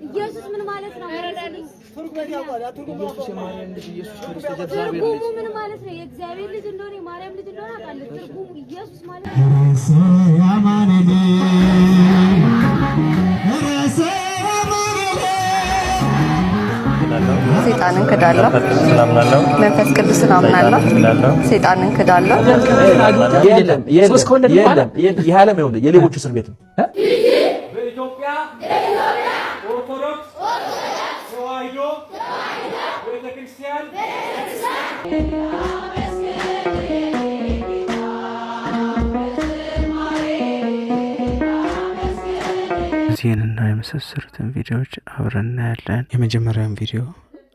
ኢየሱስ ምን ማለት ነው? ኢየሱስ የማርያም ልጅ ኢየሱስ ክርስቶስ የእግዚአብሔር ልጅ ምን ማለት ነው? የእግዚአብሔር ልጅ እንደሆነ የማርያም ልጅ እንደሆነ አውቃለሁ። ትርጉሙ ኢየሱስ ማለት ሰይጣንን ክዳለሁ፣ መንፈስ ቅዱስን አምናለሁ፣ ሰይጣንን ክዳለሁ። የለም የዓለም ይሁን የሌቦች እስር ቤት ነው። በኢትዮጵያ ኦርቶዶክስ ተዋሕዶ ቤተክርስቲያን እዚህንና የመሳሰሉትን ቪዲዮዎች አብረን እናያለን። የመጀመሪያውን ቪዲዮ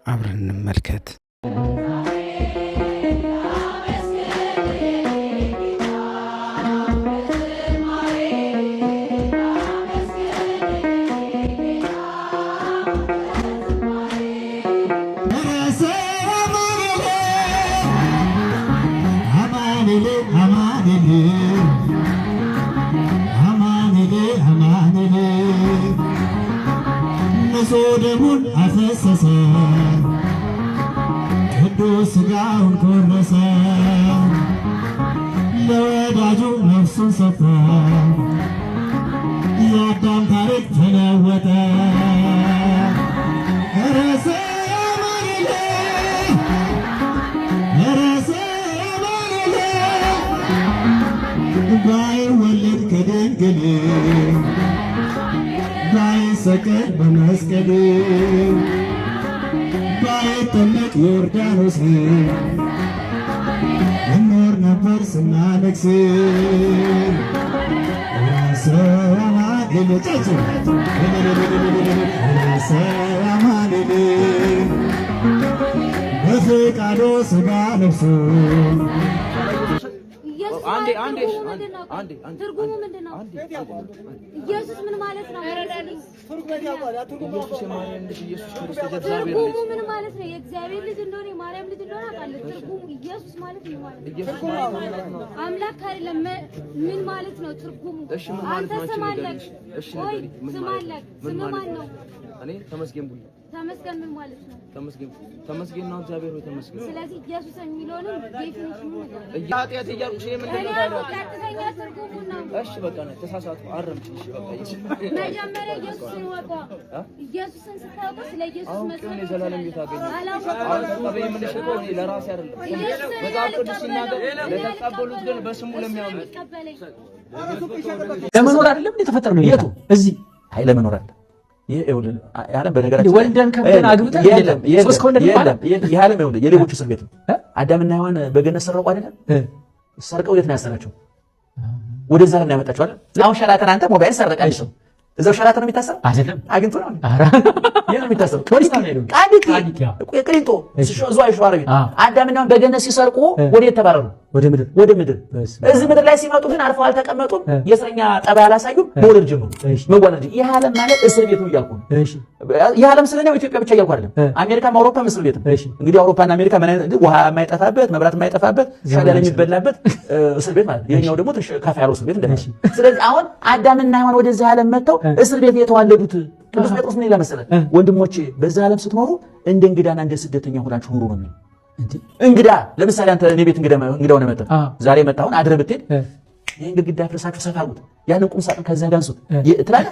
አብረን እንመልከት። ደሙን አፈሰሰ ቅዱስ ሥጋውን ቆረሰ ለወዳጁ ነፍሱን ሰጠ የአዳም ታሪክ ተለወጠ። ረሰ ማንለ ረሰ ማንለ ባይወለድ ከድንግል ባይሰቀል በመስቀል ባይጠመቅ ዮርዳኖስ እኖር ነበር ስናለቅስ። ሰማሌል ጨጭ ሰማሌል በፈቃዶ ሥጋ ለብሶ ትርጉሙ ምንድነው? ኢየሱስ ምን ማለት ነው? ኢየሱስ የማርያም ልጅ ኢየሱስ ክርስቶስ የእግዚአብሔር ልጅ ምን ማለት ነው? የእግዚአብሔር ልጅ እንደሆነ የማርያም ልጅ እንደሆነ አውቃለሁ። ትርጉሙ ኢየሱስ ማለት ምን ማለት ነው? አምላክ አይደለም ምን ማለት ነው? ትርጉሙ አንተ ስማለክ ወይ ስማለክ ስም ማን ነው? እኔ ተመስገን ቡላ ተመስገን ምን ማለት ነው? ተመስገን ነው እግዚአብሔር ሆይ ተመስገን። ስለዚህ ኢየሱስ የሚለውን ዴፊኒሽኑ ነው። ኃጢአት እያልኩሽ ምንድን ነው ታዲያ? ቀጥተኛ ትርጉሙ ነው። እሺ በቃ ነው ተሳሳትኩ፣ አረምሽ። እሺ በቃ መጀመሪያ ኢየሱስን ወጣ። ኢየሱስን ስታውቁ ስለ ኢየሱስ መስሎኝ የዘላለም ጌታ አገኘ። አሁን ተቀበይ የምልሽ እኮ እኔ ለራሴ አይደለም። መጽሐፍ ቅዱስ ሲናገር ለተቀበሉት ግን በስሙ ለሚያምኑት ለመኖር አይደለም የተፈጠረ ነው። የቱ እዚህ አይ ለመኖር አይደለም። የዓለም በነገራችን ወልደን ከብተን አግብተን የለም የሌቦች እስር ቤት ነው። አዳምና ሔዋን በገነት ሰረቁ አይደለም? ሰርቀው የት ነው ያሰራቸው? ወደዛ ላይ ያመጣቸው አይደል? አሁን ሸራተን አንተ ሞባይል ሰረቀ ሰው እዛው ሸራተን ነው የሚታሰረው አይደለም? አግኝቶ ነው የት ነው የሚታሰረው? ቃሊቲ ቅሊንጦ እዛው ሸዋሮቢት አዳምና ሔዋን በገነት ሲሰርቁ ወዴት ተባረሩ? ወደ ምድር። እዚህ ምድር ላይ ሲመጡ ግን አርፈው አልተቀመጡም። የእስረኛ ጠባይ አላሳዩም። መውለድ ጀመሩ። መዋለድ ይህ ዓለም ማለት እስር ቤት ነው እያልኩ ነው። ይህ ዓለም ስለኔው ኢትዮጵያ ብቻ እያልኩ አይደለም። አሜሪካም አውሮፓም እስር ቤት ነው። እንግዲህ አውሮፓና አሜሪካ ውሃ የማይጠፋበት መብራት የማይጠፋበት ሸገር የሚበላበት እስር ቤት ማለት ነው። ይሄኛው ደግሞ ትንሽ ከፍ ያለው እስር ቤት እንደማለት። ስለዚህ አሁን አዳምና ሔዋን ወደዚህ ዓለም መጥተው እስር ቤት የተዋለዱት ቅዱስ ጴጥሮስ ምን ይላል መሰለህ? ወንድሞቼ በዚህ ዓለም ስትኖሩ እንደ እንግዳና እንደ ስደተኛ ሆናችሁ ኑሩ ነው የሚለው። እንግዳ ለምሳሌ አንተ እኔ ቤት እንግዳ ሆነ መጣ ዛሬ መጣሁን አድረህ ብትሄድ ይሄን ግድግዳ ፍርሳችሁ ሰፋ አድርጉት ያንን ቁም ሳጥን ከዛ ጋንሱት ትላለህ።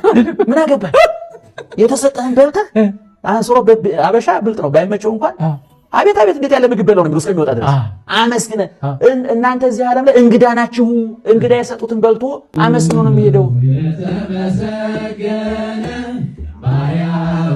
ምን አገባህ? የተሰጠህን በልተህ አንሶሮ አበሻ ብልጥ ነው ባይመቸው እንኳን አቤት እንዴት ያለ ምግብ በለው ነው የሚለው እስከሚወጣ ድረስ አመስግነ። እናንተ እዚህ ዓለም ላይ እንግዳ ናችሁ። እንግዳ የሰጡትን በልቶ አመስግኖ ነው የሚሄደው። የተመሰገነ ባሪያው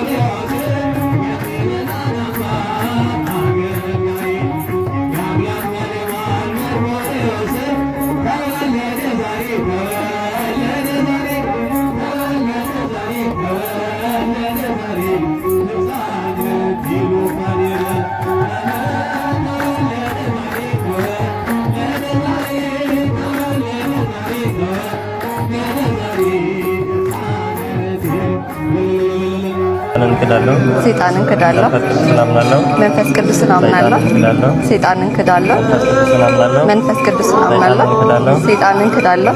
Yeah. ሰይጣንን ክዳለሁ ሰይጣንን ክዳለሁ መንፈስ ቅዱስን አምናለሁ ሰይጣንን ክዳለሁ መንፈስ ቅዱስን አምናለሁ ሰይጣንን ክዳለሁ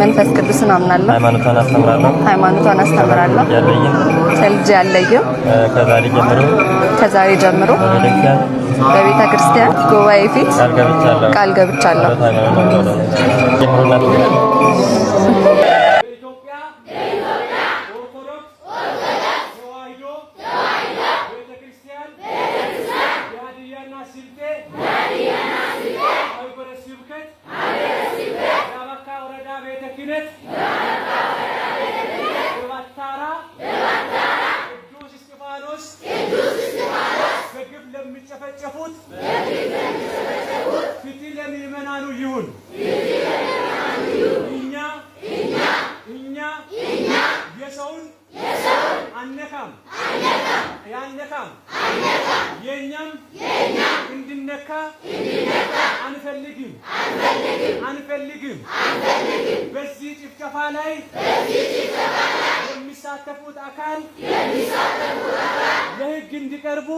መንፈስ ቅዱስን አምናለሁ ሃይማኖቷን አስተምራለሁ ከልጅ ያለየው ከዛሬ ጀምሮ በቤተ ክርስቲያን ጉባኤ ፊት ቃል ገብቻለሁ። አንፈልግም በዚህ ጭፍጨፋ ላይ የሚሳተፉት አካል ለሕግ እንዲቀርቡ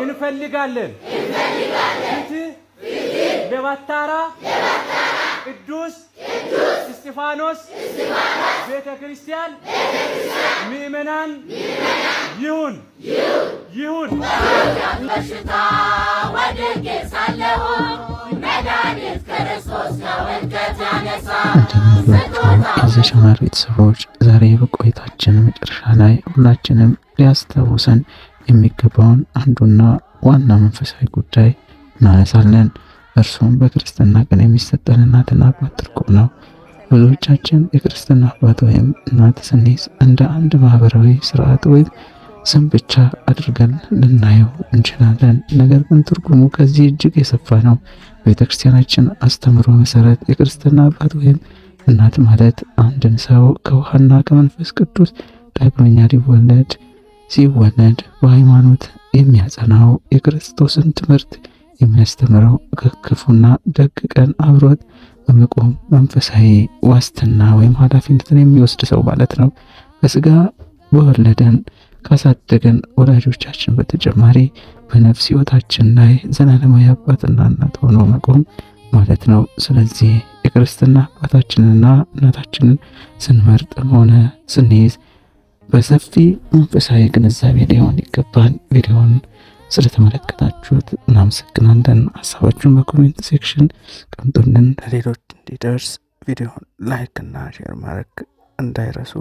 እንፈልጋለን። ፍትህ ለባታራ ቅዱስ እስጢፋኖስ ቤተ ክርስቲያን ምእመናን ይሁን። በሽታ ወድቄ ሳለሁ መድኃኒት ክርስቶስ ከውድቀት ያነሳ። ከዚህ ቻናል ቤተሰቦች ዛሬ በቆይታችን መጨረሻ ላይ ሁላችንም ሊያስታውሰን የሚገባውን አንዱና ዋና መንፈሳዊ ጉዳይ እናነሳለን። እርሱም በክርስትና ቀን የሚሰጠን እናትና አባት ትርጉም ነው። ብዙዎቻችን የክርስትና አባት ወይም እናት ስንይዝ እንደ አንድ ማህበራዊ ስርዓት ወይም ስም ብቻ አድርገን ልናየው እንችላለን። ነገር ግን ትርጉሙ ከዚህ እጅግ የሰፋ ነው። ቤተክርስቲያናችን አስተምሮ መሰረት የክርስትና አባት ወይም እናት ማለት አንድን ሰው ከውሃና ከመንፈስ ቅዱስ ዳግመኛ ሲወለድ በሃይማኖት የሚያጸናው የክርስቶስን ትምህርት የሚያስተምረው ከክፉና ደግ ቀን አብሮት በመቆም መንፈሳዊ ዋስትና ወይም ኃላፊነትን የሚወስድ ሰው ማለት ነው። በስጋ በወለደን ካሳደገን ወላጆቻችን በተጨማሪ በነፍስ ሕይወታችን ላይ ዘላለማዊ አባትና እናት ሆኖ መቆም ማለት ነው። ስለዚህ የክርስትና አባታችንንና እናታችንን ስንመርጥም ሆነ ስንይዝ በሰፊ መንፈሳዊ ግንዛቤ ሊሆን ይገባል። ቪዲዮውን ስለተመለከታችሁት እናመሰግናለን። ሀሳባችሁን በኮሜንት ሴክሽን ቀምጡልን። ለሌሎች እንዲደርስ ቪዲዮውን ላይክ እና ሼር ማድረግ እንዳይረሱ።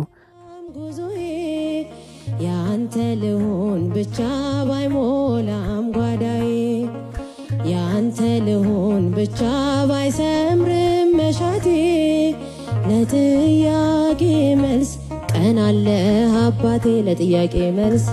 ያንተ ልሁን ብቻ ባይሞላም ጓዳዬ ያንተ ልሁን ብቻ ባይሰምርም መሻቴ ለጥያቄ መልስ ቀን አለ አባቴ ለጥያቄ መልስ